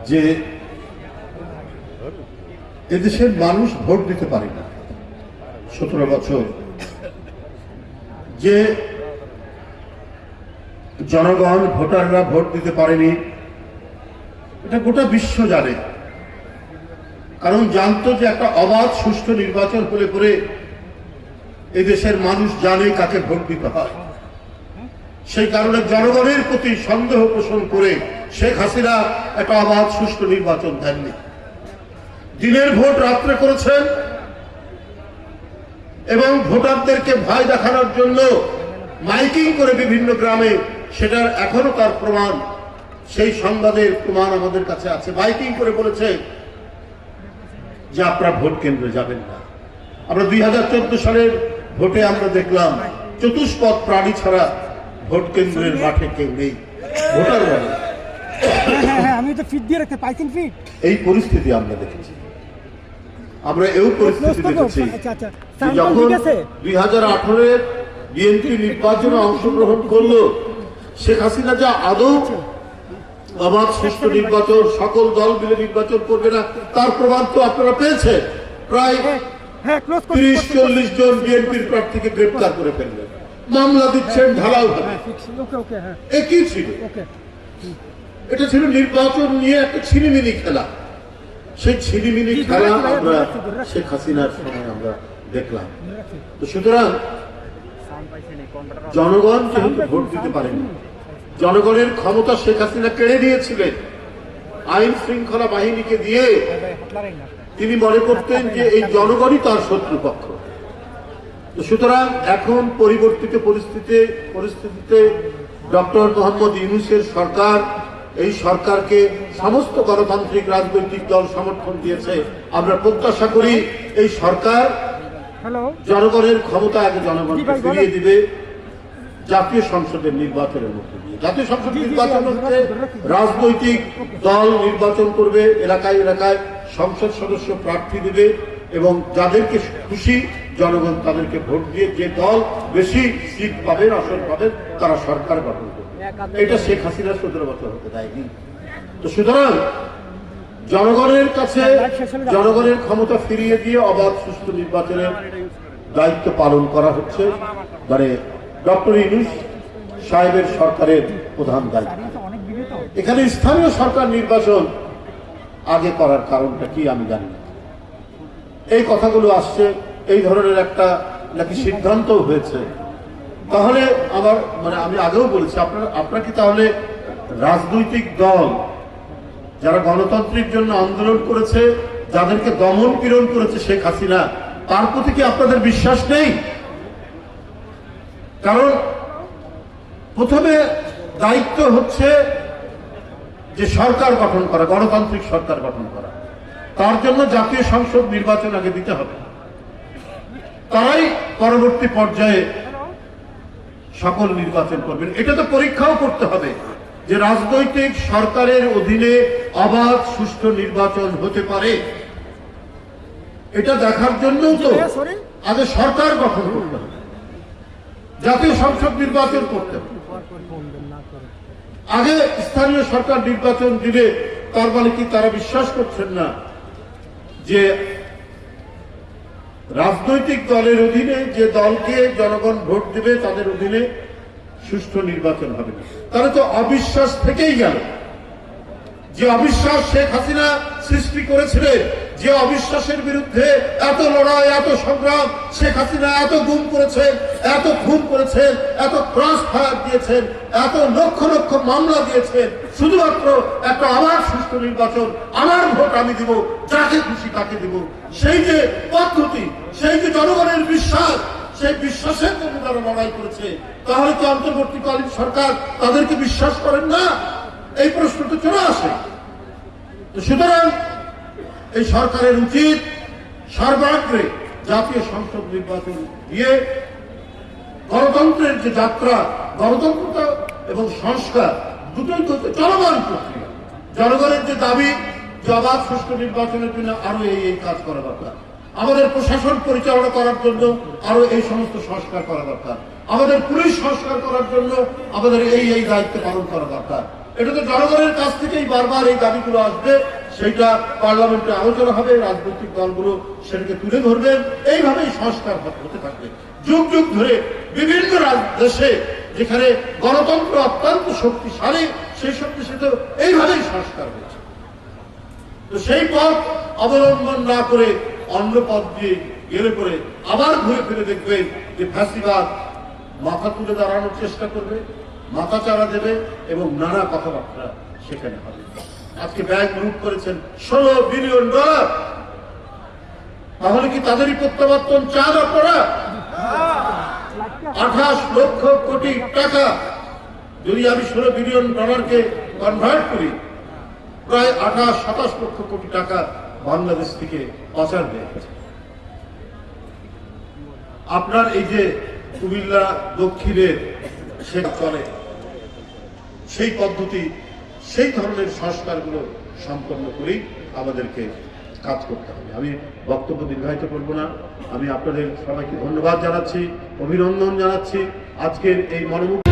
যে এদেশের মানুষ ভোট দিতে পারে না। 17 বছর যে জনগণ ভোটাররা ভোট দিতে পারেনি, এটা গোটা বিশ্ব জানে। কারণ জানতো যে একটা অবাধ সুষ্ঠু নির্বাচন হলে পরে এদেশের মানুষ জানে কাকে ভোট দিতে হয়। সেই কারণে জনগণের প্রতি সন্দেহ পোষণ করে শেখ হাসিনা একটা অবাধ সুষ্ঠু নির্বাচন দেননি। দিনের ভোট রাত্রে করেছেন এবং ভোটারদেরকে ভয় দেখানোর জন্য মাইকিং করে বিভিন্ন গ্রামে, সেটার এখনো তার প্রমাণ, সেই সংবাদের প্রমাণ আমাদের কাছে আছে। মাইকিং করে বলেছে যে আপনারা ভোট কেন্দ্রে যাবেন না। আমরা 2014 সালের ভোটে আমরা দেখলাম চতুষ্পদ প্রাণী ছাড়া ভোট কেন্দ্রের মাঠে কেউ নেই, ভোটার বলে। আমি তো ফিট দিয়ে রাখতে পাইছেন ফিট। এই পরিস্থিতি আমরা দেখেছি। আমরা এই পরিস্থিতি দেখেছি যখন 2018-এর বিএনপি নির্বাচনে অংশগ্রহণ করলো, শেখ হাসিনা যা আদৌ অবাধ সুষ্ঠু নির্বাচন, সকল দল মিলে নির্বাচন করবে না, তার প্রমাণ তো আপনারা পেয়েছেন। প্রায় 30-40 জন বিএনপির প্রার্থীকে গ্রেপ্তার করে ফেললেন, মামলা দিচ্ছেন ঢালাও ভাবে। একই ছিল, এটা ছিল নির্বাচন নিয়ে একটা ছিনিমিনি খেলা। সেই ছিনিমিনি খেলা আমরা শেখ হাসিনার সময় আমরা দেখলাম। তো সুতরাং জনগণ যেহেতু ভোট দিতে পারেনি, জনগণের ক্ষমতা শেখ হাসিনা কেড়ে নিয়েছিলেন আইন শৃঙ্খলা বাহিনীকে দিয়ে। তিনি মনে করতেন যে এই জনগণই তার শত্রুপক্ষ। সুতরাং এখন পরিবর্তিত পরিস্থিতিতে ডক্টর মোহাম্মদ ইউনূসের সরকার, এই সরকারকে সমস্ত গণতান্ত্রিক রাজনৈতিক দল সমর্থন দিয়েছে। আমরা প্রত্যাশা করি এই সরকার জনগণের ক্ষমতা আগে জনগণকে ফিরিয়ে দিবে জাতীয় সংসদের নির্বাচনের মধ্যে দিয়ে। জাতীয় সংসদ নির্বাচন হচ্ছে রাজনৈতিক দল নির্বাচন করবে, এলাকায় এলাকায় সংসদ সদস্য প্রার্থী দেবে এবং যাদেরকে খুশি জনগণ তাদেরকে ভোট দিয়ে যে দল বেশি সিট পাবে, আসন পাবে, তারা সরকার গঠন করবে। এটা শেখ হাসিনা 17 বছর হতে দেয়নি। তো সুতরাং জনগণের কাছে জনগণের ক্ষমতা ফিরিয়ে দিয়ে অবাধ সুষ্ঠু নির্বাচনের দায়িত্ব পালন করা হচ্ছে, মানে ডক্টর ইউনূস সাহেবের সরকারের প্রধান দায়িত্ব। এখানে স্থানীয় সরকার নির্বাচন আগে করার কারণটা কি আমি জানি না। এই কথাগুলো আসছে, এই ধরনের একটা নাকি সিদ্ধান্ত হয়েছে। তাহলে আমার আমি আগেও বলেছি, আপনারা কি তাহলে রাজনৈতিক দল যারা গণতন্ত্রের জন্য আন্দোলন করেছে, যাদেরকে দমন পীড়ন করেছে শেখ হাসিনা, তার প্রতি কি আপনাদের বিশ্বাস নেই? কারণ প্রথমে দায়িত্ব হচ্ছে যে সরকার গঠন করা, গণতান্ত্রিক সরকার গঠন করা। তার জন্য জাতীয় সংসদ নির্বাচন আগে দিতে হবে, তারাই পরবর্তী পর্যায়ে সকল নির্বাচন করবেন। এটা তো পরীক্ষাও করতে হবে যে রাজনৈতিক সরকারের অধীনে অবাধ সুষ্ঠু নির্বাচন হতে পারে। এটা দেখার জন্যও তো আগে সরকার গঠন করতে হবে, জাতীয় সংসদ নির্বাচন করতে হবে। আগে স্থানীয় সরকার নির্বাচন দিলে তার মানে কি তারা বিশ্বাস করছেন না যে রাজনৈতিক দলের অধীনে যে দলকে জনগণ ভোট দেবে তাদের অধীনে সুষ্ঠু নির্বাচন হবে না? তাহলে তো অবিশ্বাস থেকেই গেল। যে অবিশ্বাস শেখ হাসিনা সৃষ্টি করেছিলেন, যে অবিশ্বাসের বিরুদ্ধে এত লড়াই, এত সংগ্রাম, শেখ হাসিনা এত গুম করেছেন, এত খুন করেছেন, এত ক্রস ফায়ার দিয়েছেন, এত লক্ষ লক্ষ মামলা দিয়েছেন, শুধুমাত্র একটা আবার সুষ্ঠু নির্বাচন, আমার ভোট আমি দিব, যাকে খুশি তাকে দিব, সেই যে পদ্ধতি, সেই যে জনগণের বিশ্বাস, সেই বিশ্বাসের জন্য তারা লড়াই করেছে, তাহলে কি অন্তর্বর্তীকালীন সরকার তাদেরকে বিশ্বাস করেন না? এই প্রশ্ন তো চলে আসে। সুতরাং এই সরকারের উচিত সর্বাগ্রে জাতীয় সংসদ নির্বাচন দিয়ে গণতন্ত্রের যে যাত্রা, গণতন্ত্র এবং সংস্কার দুটোই তো চলমান প্রক্রিয়া। জনগণের যে দাবি যে অবাধ সুষ্ঠু নির্বাচনের জন্য আরো এই কাজ করা দরকার, আমাদের প্রশাসন পরিচালনা করার জন্য আরো এই সমস্ত সংস্কার করা দরকার, আমাদের পুলিশ সংস্কার করার জন্য আমাদের এই দায়িত্ব পালন করা দরকার। এটা তো জনগণের কাছ থেকেই বারবার এই দাবিগুলো আসবে, সেইটা পার্লামেন্টে আলোচনা হবে, রাজনৈতিক দলগুলো সেটাকে তুলে ধরবেন, এইভাবেই সংস্কার হতে থাকবে। যুগ যুগ ধরে বিভিন্ন দেশে যেখানে গণতন্ত্র অত্যন্ত শক্তিশালী, সেই শক্তিশালী তো এইভাবেই সংস্কার হয়েছে। তো সেই পথ অবলম্বন না করে অন্য পথ দিয়ে গেলে পরে আবার ঘুরে ফিরে দেখবেন যে ফ্যাসিবাদ মাথা তুলে দাঁড়ানোর চেষ্টা করবে, মাথা চারা দেবে এবং নানা কথাবার্তা সেখানে হবে। আজকে ব্যাংক লুট করেছেন $16 বিলিয়ন, তাহলে কি তাদেরই প্রত্যাবর্তন চান আপনারা? 28 লক্ষ কোটি টাকা যদি আমি $16 বিলিয়ন কনভার্ট করি, প্রায় 28-27 লক্ষ কোটি টাকা বাংলাদেশ থেকে পাচার হয়ে গেছে। আপনার এই যে কুমিল্লা দক্ষিণের সে চলে সেই পদ্ধতি, সেই ধরনের সংস্কারগুলো সম্পন্ন করেই আমাদেরকে কাজ করতে হবে। আমি বক্তব্য দীর্ঘায়িত করব না। আমি আপনাদের সবাইকে ধন্যবাদ জানাচ্ছি, অভিনন্দন জানাচ্ছি আজকের এই মনোমুগ্ধ